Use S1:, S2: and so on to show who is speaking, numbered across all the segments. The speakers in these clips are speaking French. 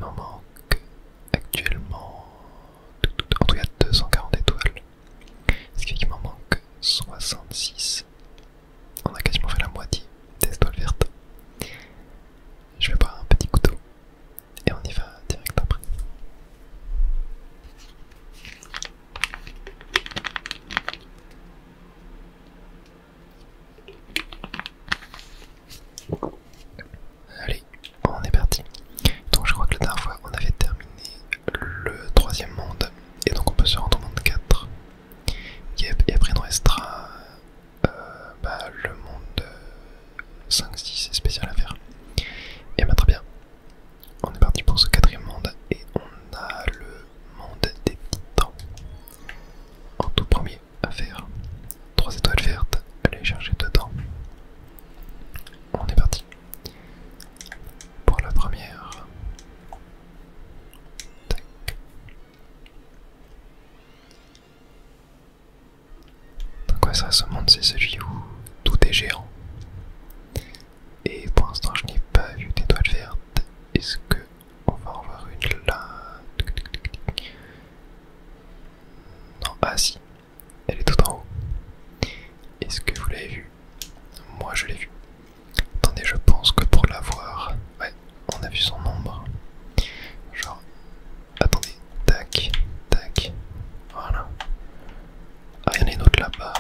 S1: m'en manque actuellement en tout cas 240 étoiles. Ce qui fait qu'il m'en manque 66. On a quasiment fait la moitié des étoiles vertes. Je vais boire un petit couteau et on y va direct après. Allez, on est parti. Donc je crois que la dernière fois on avait terminé le troisième monde et donc on peut se rendre au monde 4. Et après il nous restera le monde 5-6 spécial à faire. Et bah très bien, on est parti pour ce quatrième monde et on a le monde des titans. En tout premier à faire 3 étoiles vertes, allez chercher dedans. On est parti pour la première. Tac. Donc ouais, ça, ce monde c'est celui où tout est géant. Et pour l'instant je n'ai pas vu d'étoile verte. Est-ce que on va en voir une là? Non, ah si, elle est tout en haut. Est-ce que vous l'avez vue? Moi je l'ai vue. Attendez, je pense que pour la voir, ouais, on a vu son ombre. Genre, attendez, tac, tac, voilà. Ah, il y en a une autre là-bas.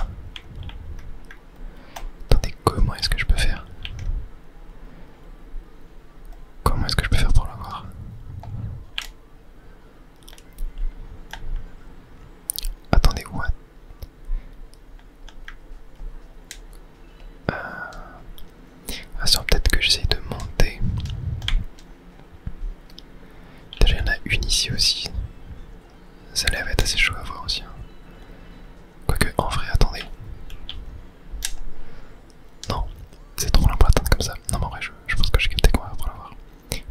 S1: Attendez, comment est-ce que je peux faire? Comment est-ce que je peux faire pour la voir? Attendez, what? Ah, c'est peut-être que j'essaye de monter. Déjà, il y en a une ici aussi. Celle-là va être assez chaud à voir aussi. Hein. Quoique, en vrai, attendez. Non, c'est trop long pour attendre comme ça. Non, mais en vrai, je pense que j'ai capté qu'on va pour la voir.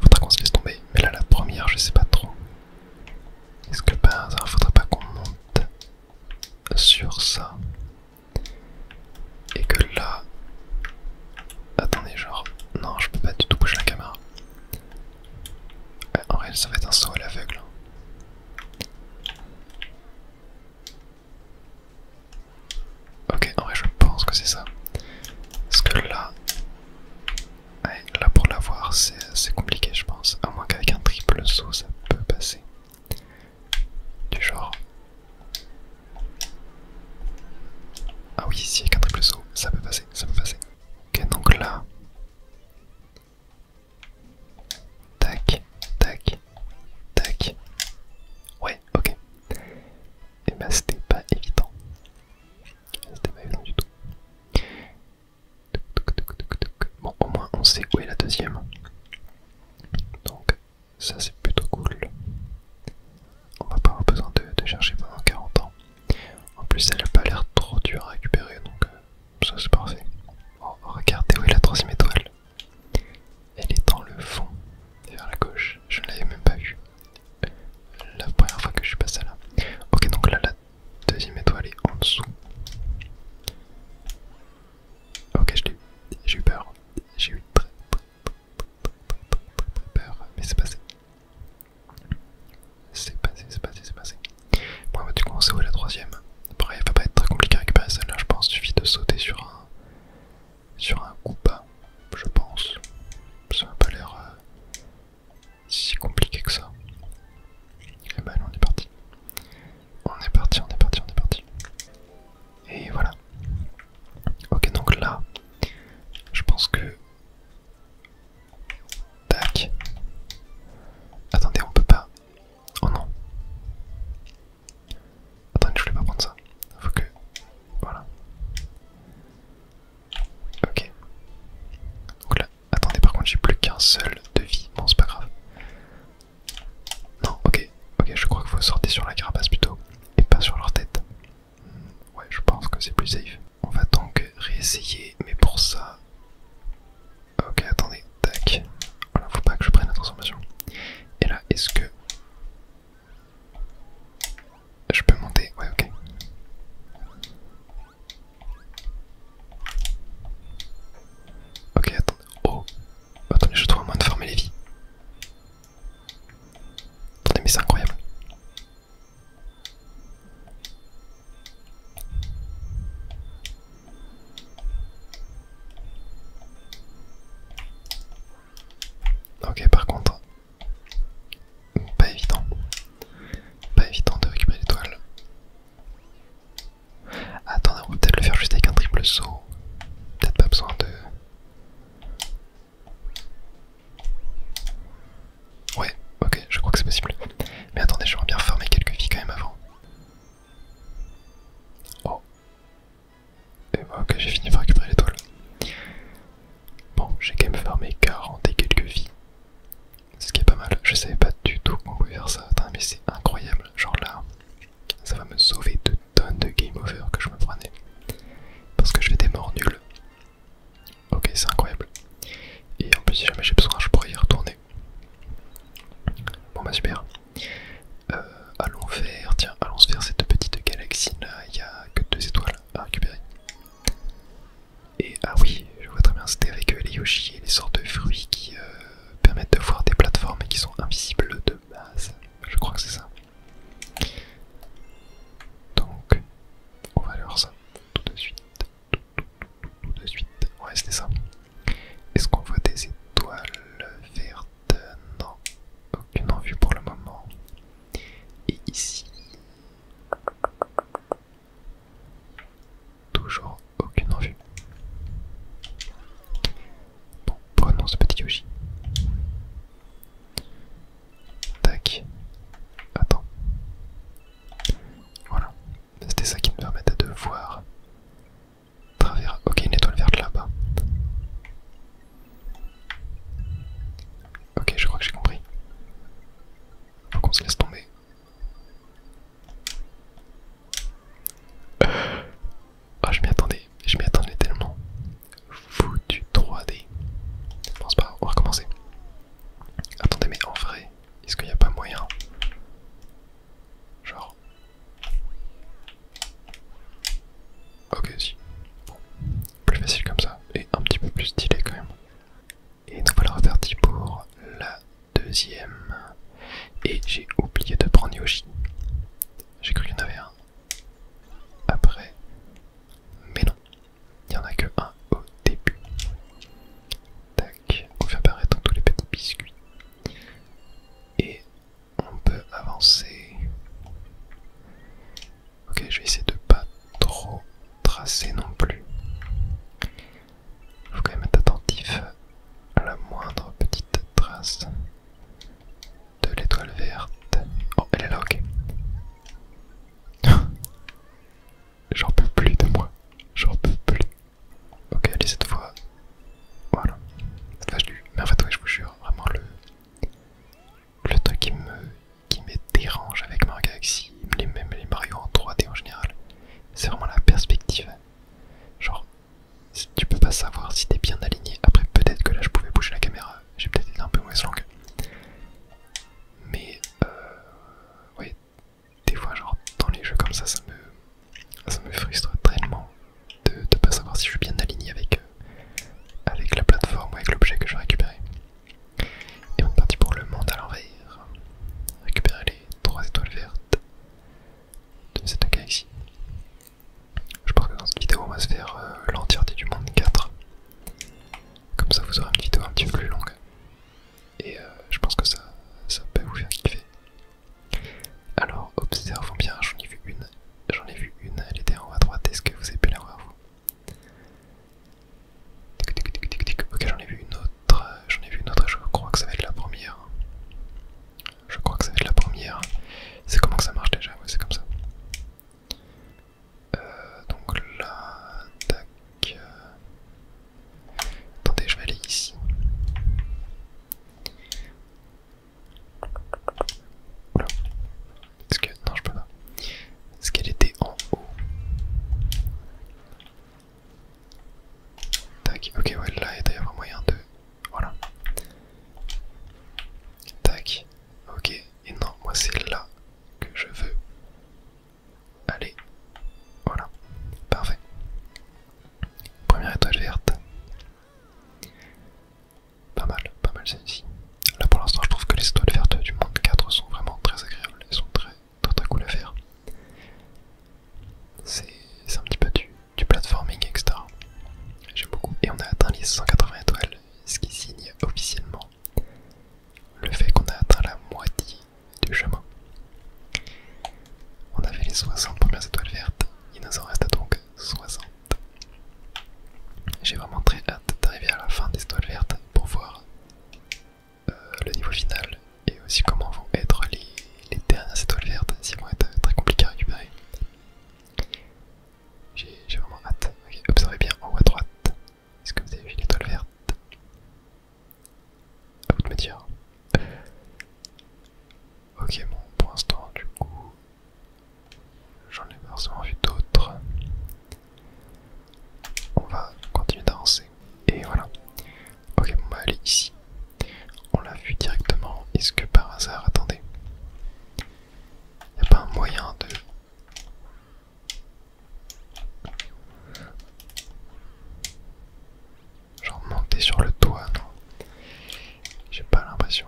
S1: Faudra qu'on se laisse tomber. Mais là, la première, je sais pas trop. Est-ce que par hasard, faudrait pas qu'on monte sur ça? Et que là... Attendez, genre... Non, je peux pas du tout bouger la caméra. En réel, ça va être un saut à l'aveugle. Ok, en vrai, je pense que c'est ça. Parce que là... Ouais, là, pour l'avoir, c'est compliqué, je pense. À moins qu'avec un triple saut, ça peut passer. Du genre... Ah oui, si, avec un triple saut, ça peut passer, ça peut passer. Ok, donc là... Tac, tac, tac. Ouais, ok. Et bah c'était pas évident. C'était pas évident du tout. Bon, au moins on sait où est la deuxième. Donc ça c'est plutôt cool. On va pas avoir besoin de chercher pendant 40 ans. En plus elle a pas l'air trop dure à récupérer, donc ça c'est parfait. Bon, regardez où est la troisième étoile. Elle est dans le fond, vers la gauche. Je ne l'avais même pas vue la première fois que je suis passé là. Ok, donc là la deuxième étoile est en dessous. Ok, j'ai eu peur. J'ai eu très peur, mais c'est passé. C'est passé, c'est passé, c'est passé. Bon, bah, du coup, on sait où est la troisième. Après, il va pas être très compliqué à récupérer celle-là, je pense. Il suffit de sauter sur un coup bas, je pense. Ça n'a pas l'air si compliqué que ça. Et bah, allez, on est parti. On est parti, on est parti, on est parti. Et voilà. Ok, donc là, je pense que... Tac. Ok, par contre, pas évident. Pas évident de récupérer l'étoile. Attends, on va peut-être le faire juste avec un triple saut. Peut-être pas besoin de... Ouais, ok, je crois que c'est possible. Mais attendez, j'aimerais bien farmer quelques vies quand même avant. Oh. Et bah, ok, j'ai fini par récupérer l'étoile. Bon, j'ai quand même farmé 40 et quelques vies. Ce qui est pas mal. Je savais pas du tout qu'on pouvait faire ça. Attends, mais c'est incroyable. Genre là, ça va me sauver de tonnes de game over que je me prenais. Parce que je fais des morts nuls. Ok, c'est incroyable. Et en plus, si jamais j'ai besoin, je pourrais y retourner. Bon bah super. Allons faire, tiens, allons se faire cette petite galaxie là. Il y a que 2 étoiles à récupérer. Et ah oui, je vois très bien, c'était avec les Yoshi et les sortes de fruits qui permettent de voir des plateformes et qui sont invisibles de base. Je crois que c'est ça. Donc, on va aller voir ça tout de suite. Tout de suite. Ouais, c'était ça. Est-ce qu'on voit des étoiles vertes? Non, aucune en vue pour le moment. Et ici, toujours aucune en vue. Bon, prenons ce petit Yoshi. Tac. Attends. Voilà. C'était ça qui me permettait de voir travers. Ok, une étoile verte là-bas. Ok, je crois que j'ai compris. Faut qu'on se laisse tomber. Ah, je m'y attendais tellement. Foutu 3D. Bon, c'est pas grave, on va recommencer. Attendez, mais en vrai, est-ce qu'il n'y a pas moyen? Genre. Ok, si. Bon, plus facile comme ça, et un petit peu plus stylé quand même. Et nous voilà repartis pour la deuxième. Et j'ai oublié de prendre Yoshi. J'ai cru qu'il y en avait un après. Mais non, il n'y en a que un au début. Tac, on fait apparaître tous les petits biscuits. Et on peut avancer. Ok, je vais essayer de pas trop tracer non plus. Faut quand même être attentif à la moindre petite trace de l'étoile verte. Oh, elle est là, ok. 60 premières étoiles vertes. Il nous en reste donc 60. J'ai vraiment très hâte d'arriver à la fin des étoiles vertes pour voir le niveau final et aussi comment vont être les dernières étoiles vertes, s'ils vont être très compliqués à récupérer. J'ai vraiment hâte. Okay, observez bien en haut à droite. Est-ce que vous avez vu l'étoile verte? À vous de me dire. Ok, bon, pour l'instant, du coup, j'en ai pas forcément vu d'autres. On va continuer d'avancer. Et voilà. Ok, bon, bah, aller ici. On l'a vu directement. Est-ce que par hasard, attendez, y a pas un moyen de... genre monter sur le toit? Non. J'ai pas l'impression.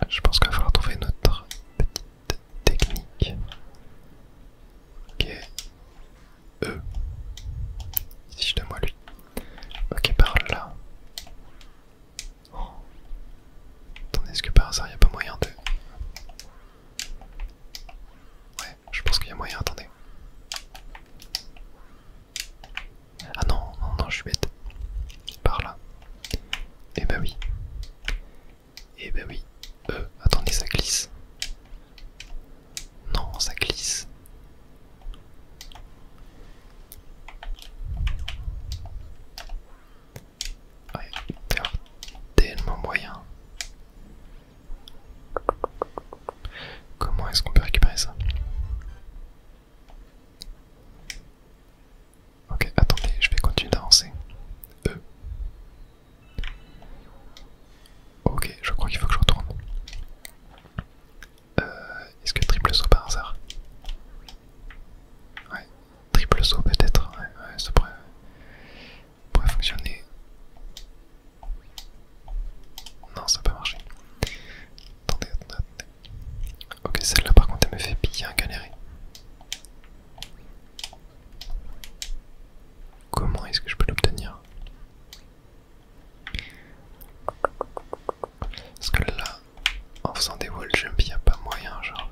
S1: Je pense qu'il va falloir trouver notre petite technique. Ok. Si je donne moi lui. Ok, par là. Oh. Attendez, est-ce que par hasard il n'y a pas moyen de... Ouais, je pense qu'il y a moyen, attendez. Ah non, non, non, je suis bête. Par là. Eh bah oui. Eh bah oui. Attendez, ça glisse. Non, ça glisse. Ouais, tellement moyen. Comment est-ce qu'on peut récupérer ça? Ok, attendez, je vais continuer d'avancer. Ok, je crois qu'il faut que je retourne. Est-ce que triple saut par hasard? Ouais, triple saut peut-être. Ouais, ça pourrait fonctionner. Non, ça peut marcher. Attendez. Ok, celle-là par contre elle me fait bien galérer. Comment est-ce que je peux l'obtenir? Parce que là, en faisant des wall jump, il n'y a pas moyen, genre.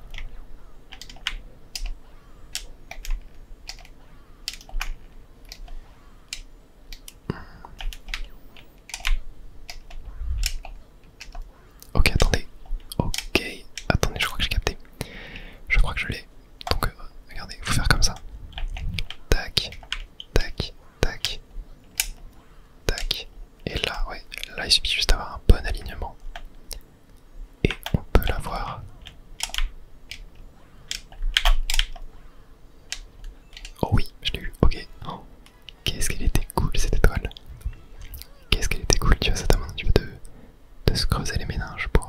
S1: Ok, attendez. Ok, attendez, je crois que j'ai capté. Je crois que je l'ai. Donc, regardez, il faut faire comme ça. Tac, tac, tac, tac. Et là, ouais, là il suffit juste d'avoir un bon alignement. Et on peut l'avoir. Oh oui, je l'ai eu, ok. Oh, qu'est-ce qu'elle était cool cette étoile. Qu'est-ce qu'elle était cool, tu vois, ça demande un petit peu de se creuser les méninges pour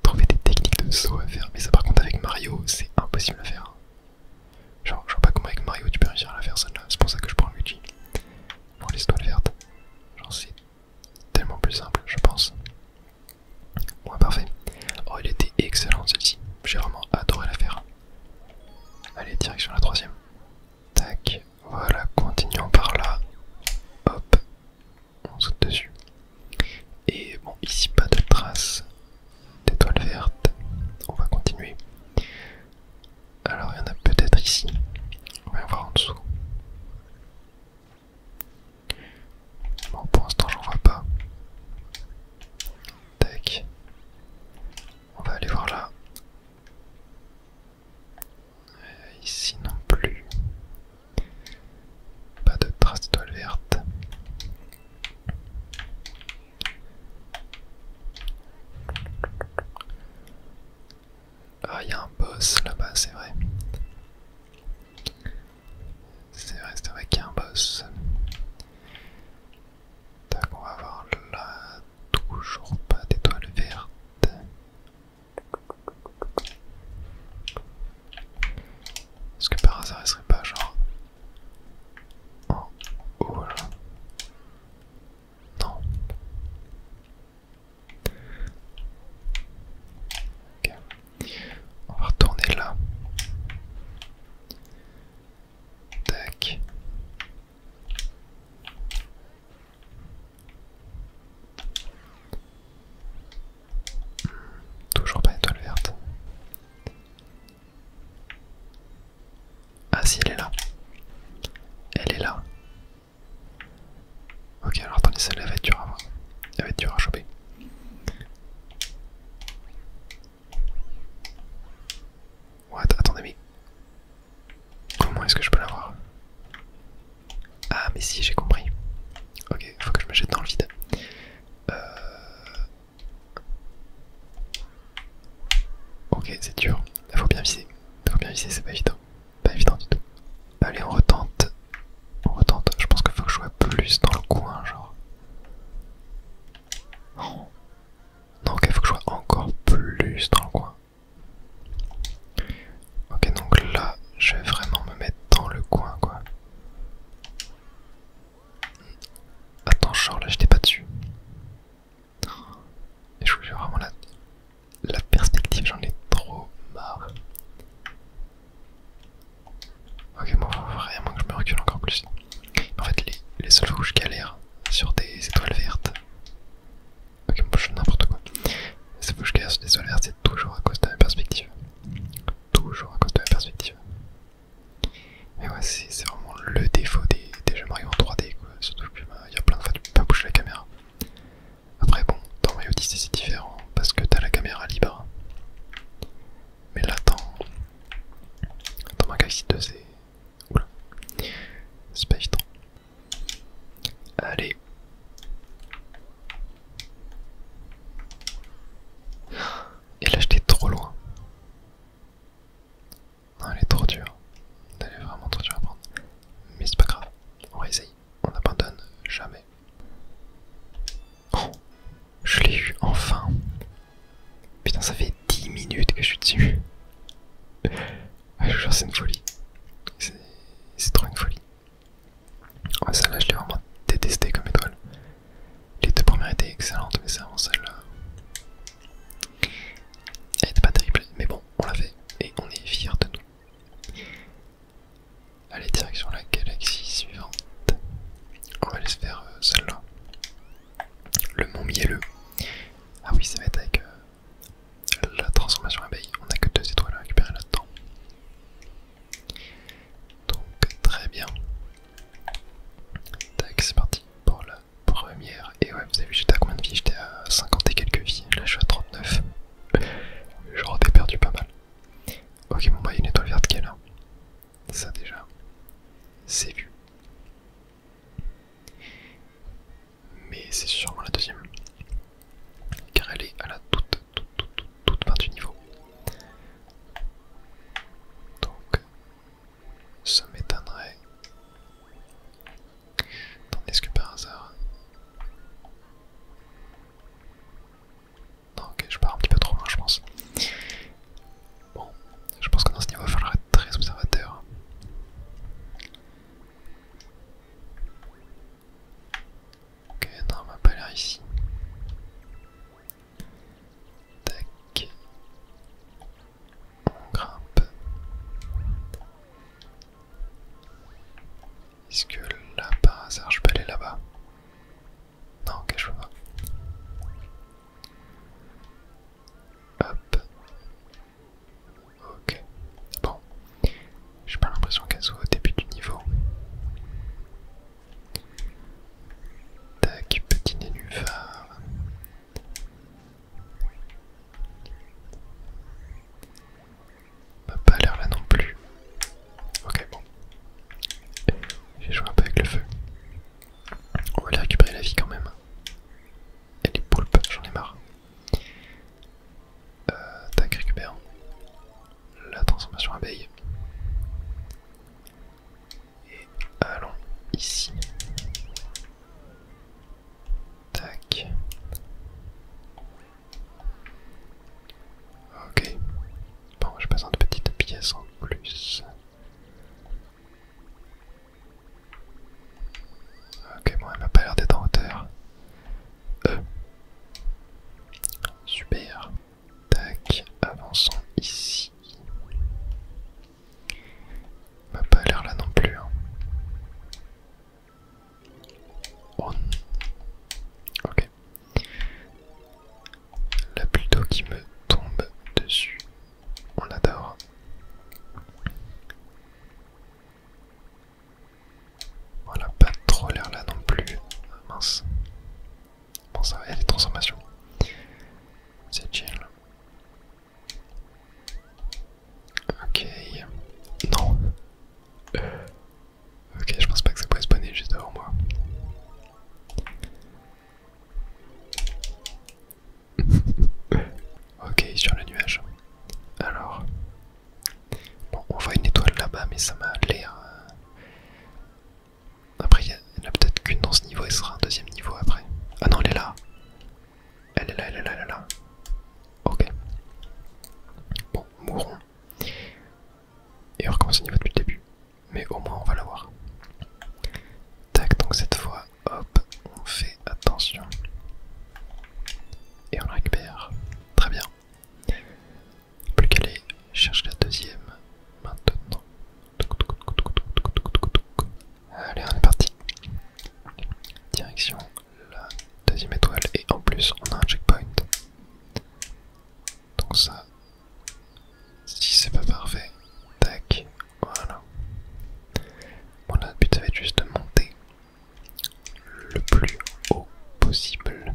S1: trouver des techniques de saut à faire. Mais ça par contre avec Mario, c'est impossible à faire. Genre, je vois pas comment avec Mario tu peux réussir à la faire celle-là. C'est pour ça que je prends Luigi pour les étoiles vertes. Genre c'est tellement plus simple, je pense. Bon, parfait. Oh, il était excellent celle-ci. J'ai vraiment adoré la faire. Allez, direction la troisième. Tac, voilà, continuons par là. Hop, on saute dessus. Et bon, ici pas de traces d'étoiles vertes. On va continuer. Alors, il y en a peut-être ici. On va y voir en dessous. Bon, pour l'instant, j'en vois pas. Tac. On va aller voir là. Ici non plus. Pas de traces d'étoiles vertes. Ah, il y a un boss là-bas, c'est vrai. C'est vrai qu'il y a un boss. Tac, on va voir là. Toujours pas d'étoiles vertes. Est-ce que par hasard, elle serait pas genre en haut là? Non. Ok. On va retourner là. Tac. Ok, c'est dur. Faut bien viser. Faut bien viser, c'est pas évident. Pas évident du tout. Allez, on retente. On retente. Je pense qu'il faut que je sois plus dans le coin, genre. Non. Non, ok, faut que je sois encore plus dans le coin. Ok, donc là, je vais vraiment me mettre dans le coin, quoi. Attends, genre là, j'étais pas dessus. Et je j'ai vraiment la perspective, j'en ai trop marre. Ok, bon, faut vraiment que je me recule encore plus. En fait, les seules fois où je galère sur des étoiles vertes. Ok, bon, je fais n'importe quoi. Les seules fois où je galère sur des étoiles vertes, c'est toujours à cause de ma perspective. Toujours à cause de ma perspective. Mais ouais, c'est vraiment le défaut des jeux Mario en 3D, quoi. Surtout qu'il y a plein de fois tu peux pas bouger la caméra. Après, bon, dans Mario Odyssey c'est différent parce que t'as la caméra libre. Mais là, dans ma Galaxy 2, c'est. Oula. C'est pas évident. Allez. Et là, j'étais trop loin. Non, elle est trop dure. Elle est vraiment trop dure à prendre. Mais c'est pas grave. On réessaye. On n'abandonne jamais. Oh, je l'ai eu enfin. Putain, ça fait 10 minutes que je suis dessus. Ouais, je vous jure, c'est une folie. C'est trop une folie. Ouais, celle-là, je l'ai vraiment détesté comme étoile. Les deux premières étaient excellentes, mais c'est vraiment celle-là. Elle était pas terrible, mais bon, on l'a fait. Et on est fiers de nous. Allez, direction la galaxie suivante. On va aller se faire celle-là. Le mont mielleux. Ah oui, ça va être avec la transformation abeille. On a que 2 étoiles à récupérer là-dedans. Donc, très bien. Tac, c'est parti pour la première. Et ouais, vous avez vu, j'étais à combien de vies? J'étais à 50 et quelques vies. Là, je suis à 39. J'aurais perdu pas mal. Ok, bon, bah, il y a une étoile verte qui est là. Ça, déjà, c'est vu. Mais c'est sûrement la deuxième. Car elle est à la toute fin du niveau. Donc, ça m'étonnerait. Attendez, est-ce que par hasard. Non, ok, je pars un petit peu trop loin, je pense. Bon, je pense que dans ce niveau, il va falloir être très observateur. Ok, non, on va pas l'air ici. Tac. On grimpe. Est-ce que là, par hasard, je peux aller là-bas? Non, ok, je peux pas. Hop. Ok. Bon. J'ai pas l'impression qu'elle soit au début du niveau. Tac, petit nénuphar. M'a pas l'air là non plus. Ok, bon. J'ai joué un peu avec le feu. On va aller récupérer la vie quand même. Et les poulpes, j'en ai marre. Tac, récupère. La transformation abeille. Et allons ici. Tac. Ok. Bon, j'ai besoin de petites pièces en plus. Ok, bon, elle m'a pas l'air d'être en hauteur. Super. Tac, avançons ici. M'a pas l'air là non plus. Hein. Oh non. Ok. La pluie d'eau qui me tombe dessus. On adore. ça m'a l'air... Après, il y en a peut-être qu'une dans ce niveau, et ce sera un deuxième niveau après. Ah non, elle est là. Elle est là, elle est là, elle est là. Ok. Bon, mourons. Et on recommence le niveau depuis le début. Mais au moins, on va l'avoir. Tac, donc cette fois, hop, on fait attention. Et on le récupère. Très bien. Plus qu'à aller chercher la deuxième. Maintenant. Allez, on est parti. Direction la deuxième étoile. Et en plus, on a un checkpoint. Donc ça, si c'est pas parfait, tac, voilà. Bon là, le but ça va être juste de monter le plus haut possible.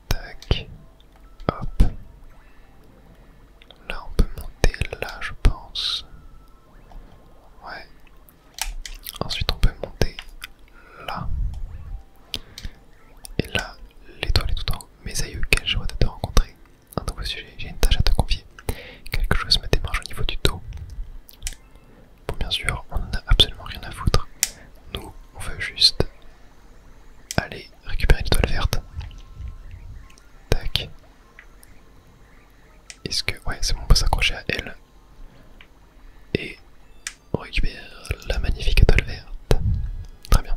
S1: Tac, hop. Là on peut monter là je pense. Ouais. Ensuite on peut monter là. Et là, l'étoile est tout en haut. Mes aïeux, quelle joie de te rencontrer. Un nouveau sujet, j'ai une tâche à te confier. Quelque chose me démange au niveau du dos. Bon, bien sûr, on n'en a absolument rien à foutre. Nous, on veut juste aller récupérer l'étoile verte. Tac. Est-ce que... Ouais, c'est bon, on peut s'accrocher à elle. Et on récupère la magnifique étoile verte. Très bien.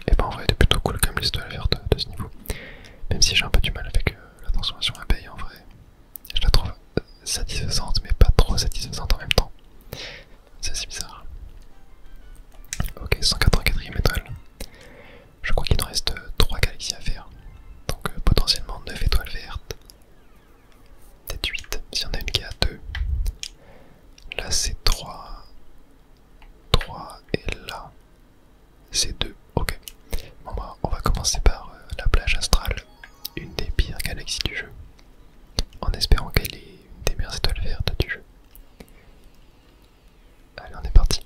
S1: Et ben en vrai, elle est plutôt cool comme l'étoile verte de ce niveau. Même si j'ai un peu du mal avec la transformation abeille en vrai. Je la trouve satisfaisante mais pas trop satisfaisante en même temps. C'est assez bizarre. Ok, 184ème étoile. Je crois qu'il nous reste 3 galaxies à faire. Donc potentiellement 9 étoiles vertes. Peut-être 8 si on a une qui est à 2. Là c'est 3. 3 et là c'est 2. Ok. Bon bah on va commencer par la plage astrale. Une des pires galaxies du jeu. En espérant qu'elle est une des meilleures étoiles vertes du jeu. Allez, on est parti.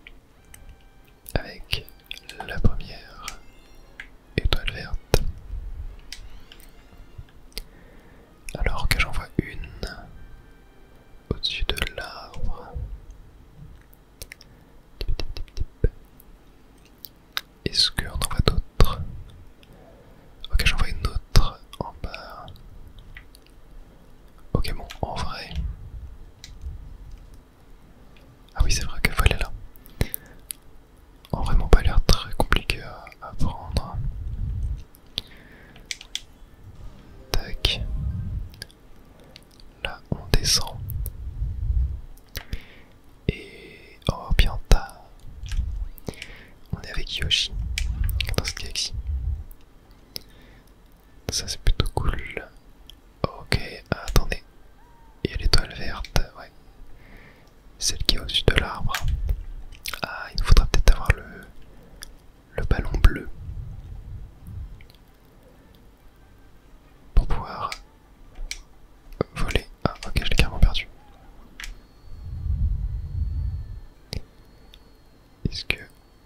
S1: Avec la première étoile verte. Alors que j'en vois une au-dessus de l'arbre. Est-ce qu'on en voit d'autres? Ok, j'en vois une autre en bas. Ok, bon, en vrai. Ah oui, c'est vrai qu'elle est là. En vraiment pas l'air très compliqué à prendre. Tac. Là, on descend. Et... Oh, bien tard. On est avec Yoshi dans cette galaxie. Ça, c'est plutôt cool. Ok, attendez. Il y a l'étoile verte, ouais. Celle qui est au-dessus de l'arbre. Ah, il nous faudra peut-être avoir le ballon bleu. Pour pouvoir voler. Ah, ok, je l'ai carrément perdu. Est-ce que...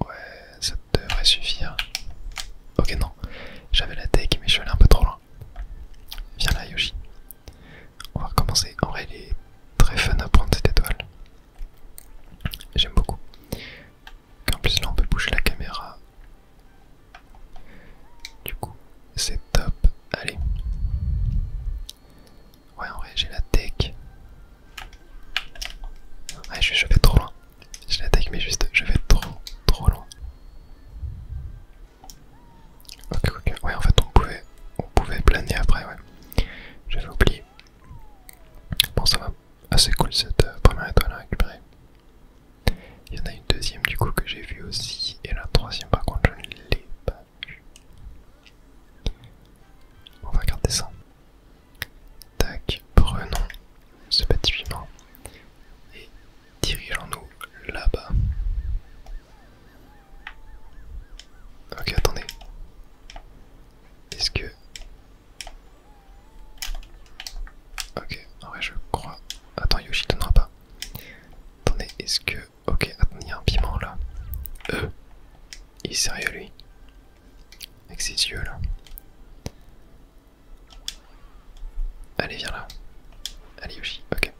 S1: Ouais, ça devrait suffire. Ok, non. J'avais la tech, mais je suis allé un peu trop loin. Viens là, Yoshi. On va recommencer. En vrai, il est très fun à prendre cette étoile. J'aime beaucoup. En plus, là, on peut bouger la caméra. Du coup, c'est top. Allez. Ouais, en vrai, j'ai la tech. Ouais, je vais trop loin. J'ai la tech, mais juste, je vais trop loin. Ok, ok. Ouais, en fait, on pouvait planer après, ouais. J'avais oublié. Bon, ça va. Assez cool cette première étoile à récupérer. Il y en a une deuxième du coup que j'ai vue aussi. Et la troisième par contre je ne l'ai pas vue. On va regarder ça. Tac, prenons ce petit piment. Et dirigeons-nous là-bas. Ok, attendez. Est-ce que... Ok, en vrai je crois... Attends, Yoshi donnera pas. Attendez, est-ce que... Ok, attendez, il y a un piment là. Il est sérieux lui? Avec ses yeux là. Allez, viens là. Allez Yoshi, ok.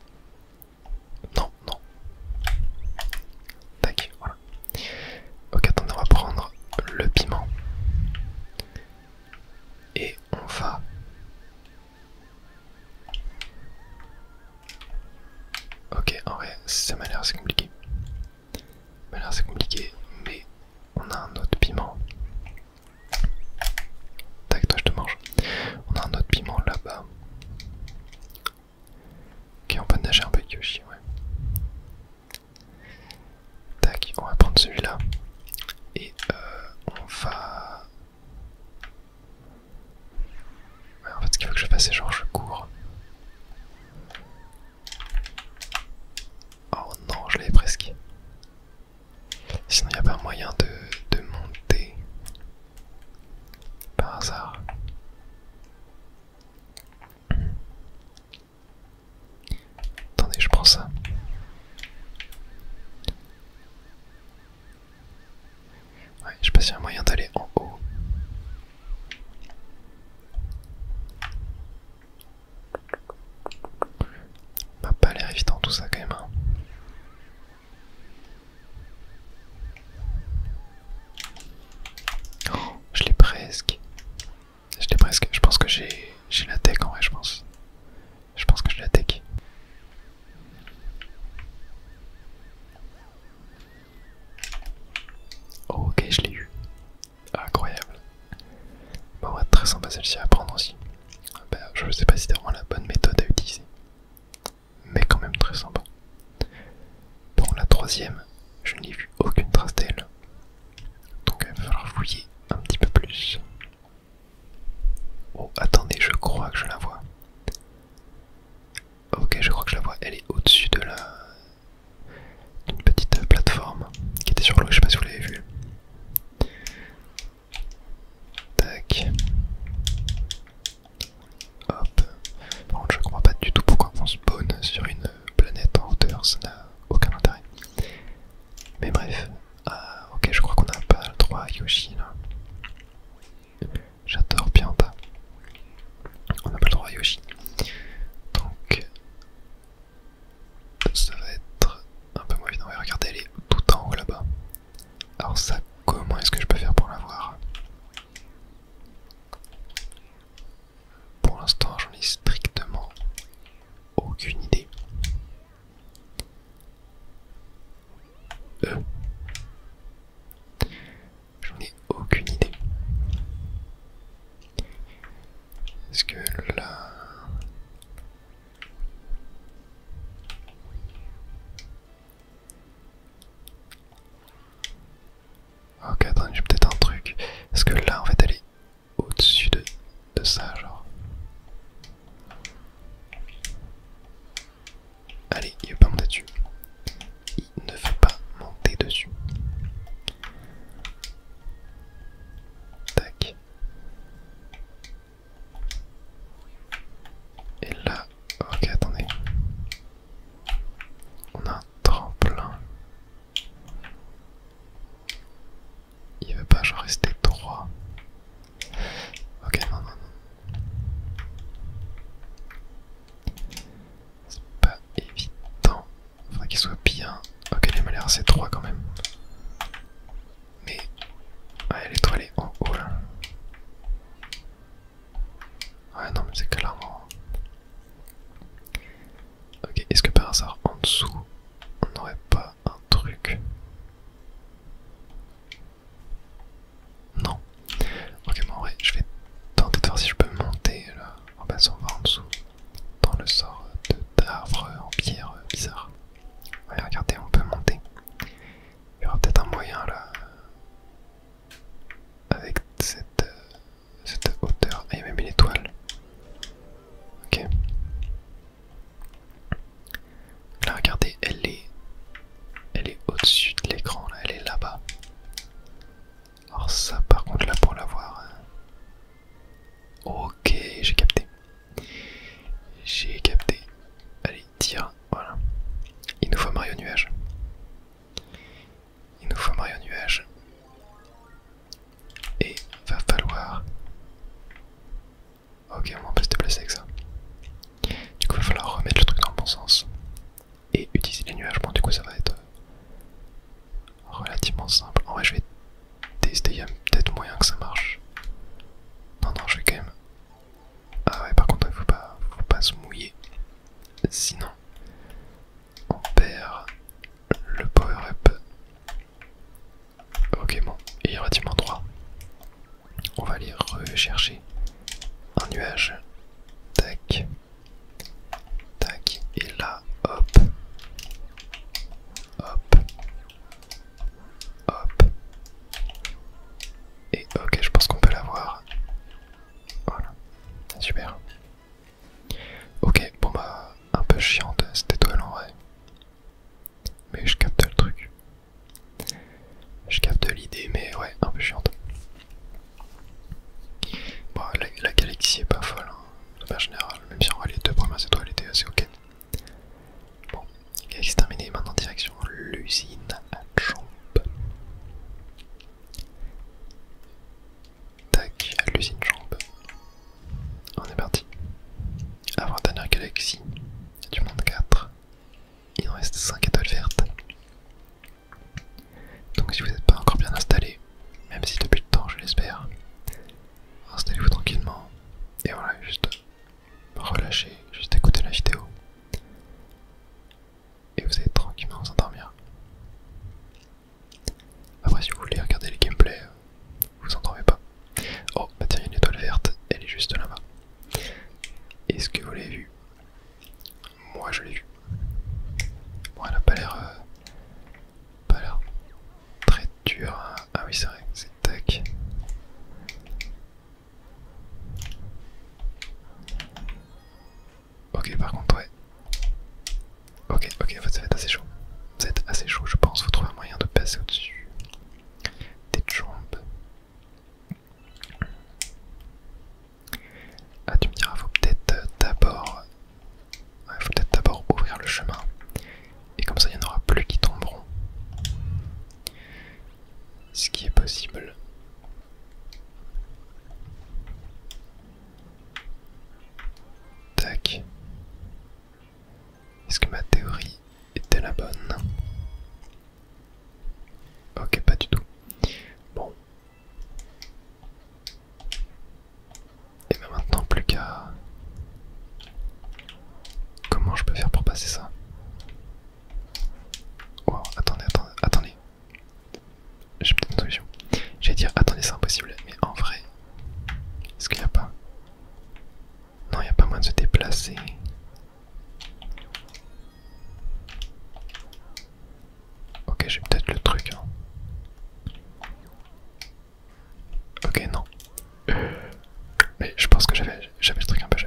S1: passer, genre je cours. Oh non, je l'avais presque. Sinon, il n'y a pas moyen de monter par hasard. Attendez, je prends ça. Ouais, je sais pas s'il y a un moyen d'aller en haut. M'a pas l'air évident tout ça quand même. Hein. Oh, je l'ai presque. Je l'ai presque. Je pense que j'ai la tech en vrai, je pense. Je pense que j'ai la tech. Oh, ok, je l'ai eu. Incroyable. Bon, ouais, très sympa celle-ci à prendre aussi. Bah, je sais pas si c'est vraiment la bonne méthode à utiliser. Mais quand même très sympa. Bon, la troisième, je n'ai vu aucune trace d'elle. Donc il va falloir fouiller un petit peu plus. Oh, attendez, je crois que je la vois. Ok, je crois que je la vois. Elle est au-dessus de d'une petite plateforme qui était sur l'eau, je sais pas si vous l'avez vu. Tac. Hop. Par contre, je comprends pas du tout pourquoi on spawn sur une planète en hauteur, ça n'a aucun intérêt. Mais bref. Ah, ok, je crois qu'on n'a pas le droit à Yoshi là. J'adore Pianta. On n'a pas le droit à Yoshi. Donc, ça va être un peu moins évident. Ouais, regardez, elle est tout en haut là-bas. Alors ça, comment est-ce que je peux faire pour l'avoir? Pour l'instant, j'en ai strictement aucune idée. J'en ai aucune idée. Est-ce que là... Ok, attendez, j'ai peut-être un truc. Est-ce que là, en fait, elle est au-dessus de ça, genre? Allez, il veut pas monter dessus. Il ne veut pas monter dessus. Tac. Et là, ok, attendez. On a un tremplin. Il veut pas genre rester droit. Ok, non, non, non. C'est pas évident. Faudrait qu'il soit bien. Ok, il m'a l'air assez droit quand même. Mais... ouais, l'étoile est en haut là. Ouais, non, mais c'est clairement... Ok, est-ce que par hasard en dessous, on n'aurait pas un truc? Non. Ok, bon, en vrai, je vais tenter de voir si je peux monter là, en passant par en dessous, dans le sort d'arbre en pierre bizarre. Ouais, regardez, on peut monter. Il y aura peut-être un moyen là, avec cette hauteur. Ah, il y a même une étoile. Ok. Là, regardez, elle est au-dessus de l'écran, là, elle est là-bas. Alors ça, par contre, là, pour l'avoir... Ok, j'ai capté. J'ai capté. Allez, tire, voilà. Il nous faut Mario Nuage. Il nous faut Mario Nuage. Et va falloir... Ok, on peut se déplacer avec ça. Du coup, il va falloir remettre le truc dans le bon sens. Et utiliser les nuages. Bon, du coup, ça va être relativement simple. En vrai, je vais tester. Il y a peut-être moyen que ça marche. Non, non, je vais quand même... Ah ouais, par contre, il faut pas se mouiller. Sinon, on perd le power-up. Ok, bon, il est relativement droit. On va aller rechercher un nuage. Tac. Tac. Et là, hop. Hop. Hop. Et ok, je pense qu'on peut l'avoir. Voilà. Super. galaxie est pas folle, hein, de manière générale, même si en vrai les deux premières étoiles étaient assez ok. Bon, galaxie terminée, maintenant direction l'usine à Champ. Tac, l'usine Champ. On est parti. Avant-dernière galaxie du monde 4. Il en reste 5 étoiles vertes. Donc si vous n'êtes pas encore bien installé, même si depuis le temps je l'espère, installez-vous tranquillement. Et voilà, juste relâchez, juste écoutez la vidéo. Et vous allez tranquillement vous endormir. Après si vous voulez regarder les gameplays, vous endormez pas. Oh, bah tiens, il y a une étoile verte, elle est juste là-bas. Est-ce que vous l'avez vue? Moi je l'ai vue. Bon, elle a pas l'air très dure. Ah oui, c'est vrai, c'est tac. Ok, par contre, ouais. Ok, en fait, ça va être assez chaud. Ça va être assez chaud, je pense. Faut trouver un moyen de passer au-dessus des jambes. Ah, tu me diras, faut peut-être d'abord. Ouais, faut peut-être d'abord ouvrir le chemin. Et comme ça, il n'y en aura plus qui tomberont. Ce qui est possible. Tac. Est-ce que ma théorie était la bonne? Ok, pas du tout. Bon. Et ben maintenant, plus qu'à... Comment je peux faire pour passer ça? Wow, attendez. J'ai peut-être une solution. J'allais dire, attendez, c'est impossible. Mais en vrai, est-ce qu'il n'y a pas... Non, il n'y a pas moyen de se déplacer. Ok, j'ai peut-être le truc. Hein. Ok, non. Mais je pense que j'avais le truc un peu,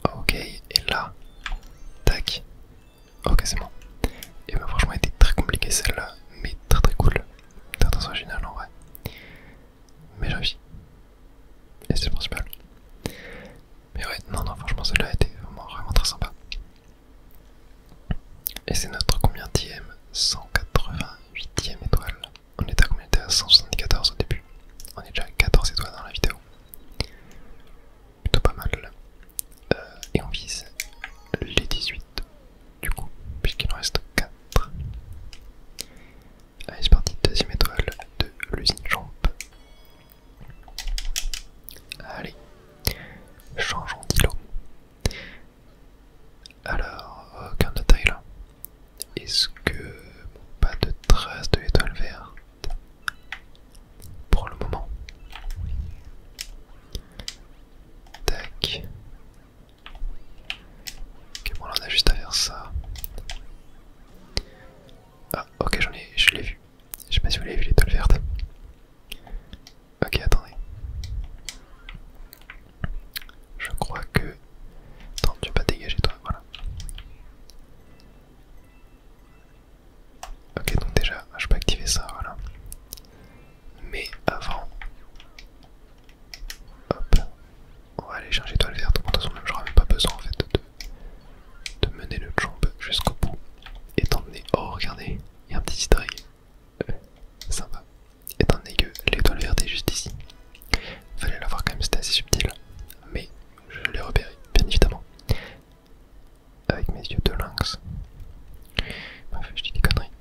S1: Ok, et là, tac. Ok, c'est bon. Et bah franchement, elle était très compliquée celle-là, mais très cool. Très original en vrai. Mais j'ai réussi. Et c'est le principal. Mais ouais, non, franchement, celle-là était vraiment très sympa. Et c'est notre combienième? 188e étoile. On était à combien? On était à 174 au début. On est déjà à 14 étoiles dans la vidéo. Plutôt pas mal. Et on vise les 18 du coup, puisqu'il en reste 4. Allez, c'est parti, deuxième étoile de l'usine Champ. Allez, changeons d'îlot. Alors, aucun détail là. Est-ce que... Bon, pas de traces de l'étoile verte pour le moment. Tac. Ok, bon là on a juste à faire ça. Ah, ok, je l'ai vu. Je sais pas si vous l'avez vu l'étoile verte. Ok, attendez. Je crois que... Attends, tu vas pas dégager toi, voilà. Ok, donc déjà, je peux activer ça, voilà. Mais avant... Hop. On va aller chercher l'étoile verte. De toute façon, même j'aurai même pas besoin en fait de mener le jump jusqu'au bout. Étant donné... Oh, regardez, il y a un petit easter egg. Sympa. Étant donné que l'étoile verte est juste ici. Fallait la voir quand même, c'était assez subtil. Mais je l'ai repéré, bien évidemment. Avec mes yeux de lynx. Bref, je dis des conneries.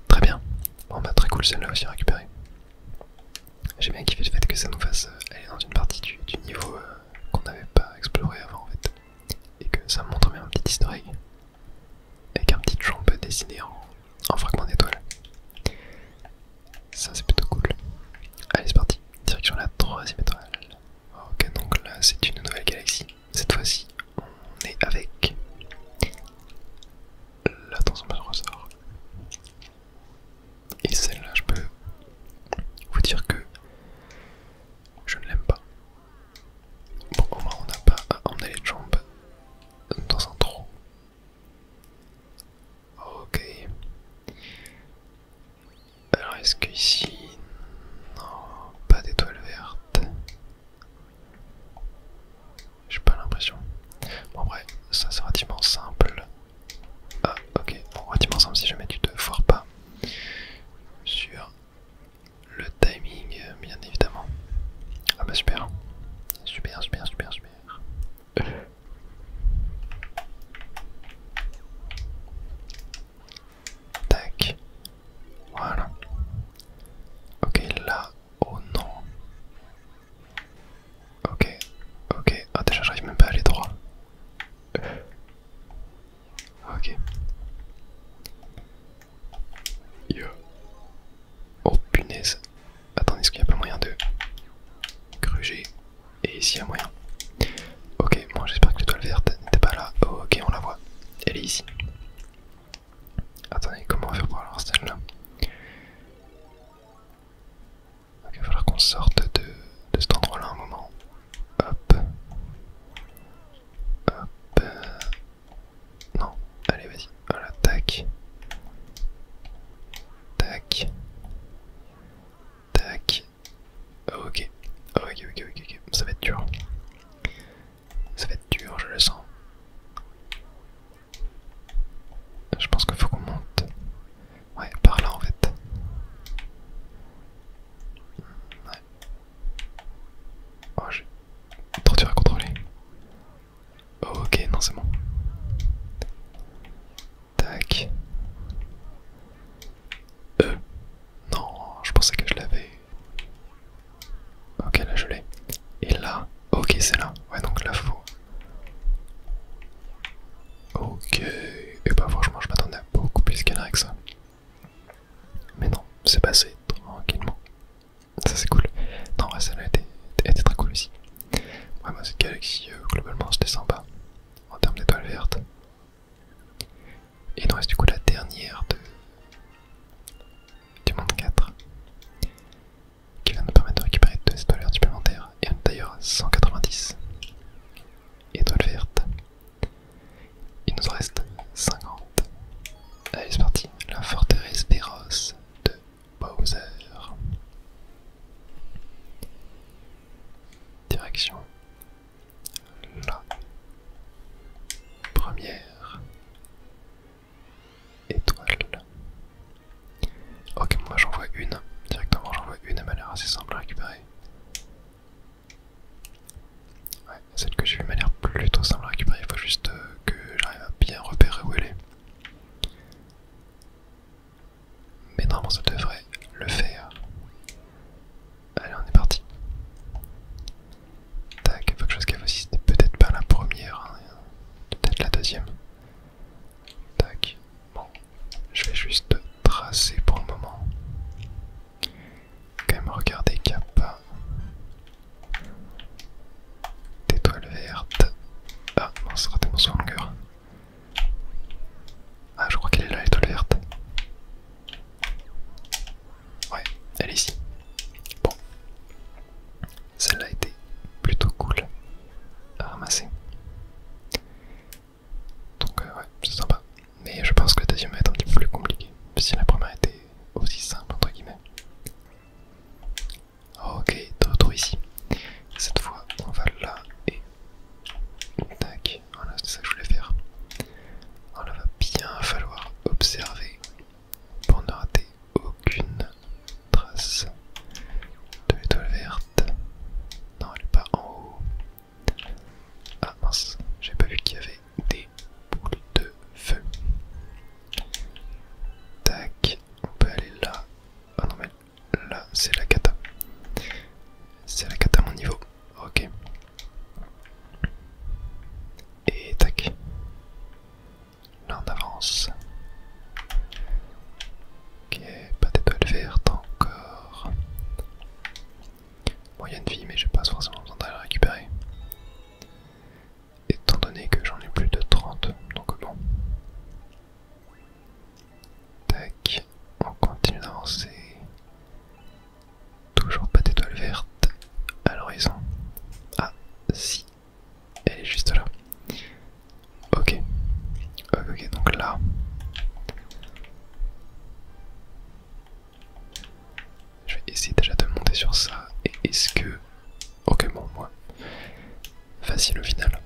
S1: Très bien. Bon bah très cool celle-là aussi récupérée. J'ai bien kiffé le fait que ça nous fasse aller dans une partie du niveau qu'on n'avait pas exploré avant en fait. Et que ça montre même un petit easter egg. Avec un petit jump dessiné en fragment d'étoile. Ça c'est plutôt cool. Allez c'est parti, direction la troisième étoile. Ok, donc là c'est une nouvelle galaxie. Cette fois-ci on est avec... Là attention, pas de ressort. Et celle-là je peux vous dire que je ne l'aime pas. Bon au moins on n'a pas à emmener les jambes dans un trou. Ok. Alors est-ce que ici... Non, ici, il y a moyen. Ok, bon, j'espère que l'étoile verte n'était pas là. Oh, ok, on la voit. Elle est ici. Attendez, comment on va faire pour avoir celle-là? Ok, il va falloir qu'on sorte de cet endroit-là un moment. Hop. Hop. Non, allez, vas-y. Voilà, tac. Tac. Tac. Ok. Ok. Ça va être dur. Ça va être dur, je le sens. Je pense qu'il faut qu'on monte. Ouais, par là en fait. Ouais. Oh, j'ai trop dur à contrôler. Ok, non, c'est bon. Tac. Non, je pensais que je l'avais. Ok, là je l'ai. Et là, ok, c'est là. Ouais, donc là faut. Ok. Et bah, franchement, je m'attendais à beaucoup plus galère que ça. Mais non, c'est passé tranquillement. Ça, c'est cool. Non, ouais, celle-là était très cool aussi. Ouais, moi, cette galaxie, globalement, c'était sympa. En termes d'étoiles vertes. Et il nous reste du coup la dernière du monde 4. Qui va nous permettre de récupérer 2 étoiles vertes supplémentaires. Et d'ailleurs 190 étoiles vertes. Il nous en reste 50. Allez, c'est parti. La forteresse féroce de Bowser. Direction la première étoile. Ok, moi j'en vois une. Directement, j'en vois une. Elle m'a l'air assez simple à récupérer. Ouais, celle que j'ai vue m'a l'air plutôt simple à récupérer. Il faut juste que j'arrive à bien repérer où elle est. Mais normalement, ça devrait le faire. Allez, on est parti. Tac, il faut que je fasse gaffe aussi. C'était peut-être pas la première, hein. Peut-être la deuxième. Tac. Bon, je vais juste tracer pour le moment. Quand même regarder qu'il n'y a pas d'étoile verte. Ah, non, ça sera tellement sur longueur. Ah, je crois qu'elle est là, l'étoile verte. Ouais, elle est ici. Bon. Celle-là était plutôt cool à ramasser. Donc, ouais, c'est sympa. Mais je pense que la deuxième va être un petit peu plus compliquée. Si la première était aussi simple, entre guillemets. Ok, de retour ici. Cette fois, on va là et. Tac, voilà, c'est ça que je voulais faire. Alors, il va bien falloir observer pour ne rater aucune trace de l'étoile verte. Non, elle est pas en haut. Ah mince, j'ai pas vu qu'il y avait des boules de feu. Tac, on peut aller là. Ah non mais là c'est la cata. C'est la cata à mon niveau. Ok. Et tac. Là on avance. Ok, pas d'étoile verte encore. Bon, il y a une vie mais j'ai pas forcément besoin d'aller la récupérer. Étant donné que j'en ai plus de 30, donc bon. Tac, on continue d'avancer. Toujours pas d'étoile verte à l'horizon. Ah, si, elle est juste là. Ok, ok, donc là. Je vais essayer déjà de monter sur ça. Et est-ce que... Ok, bon, moi. Facile au final.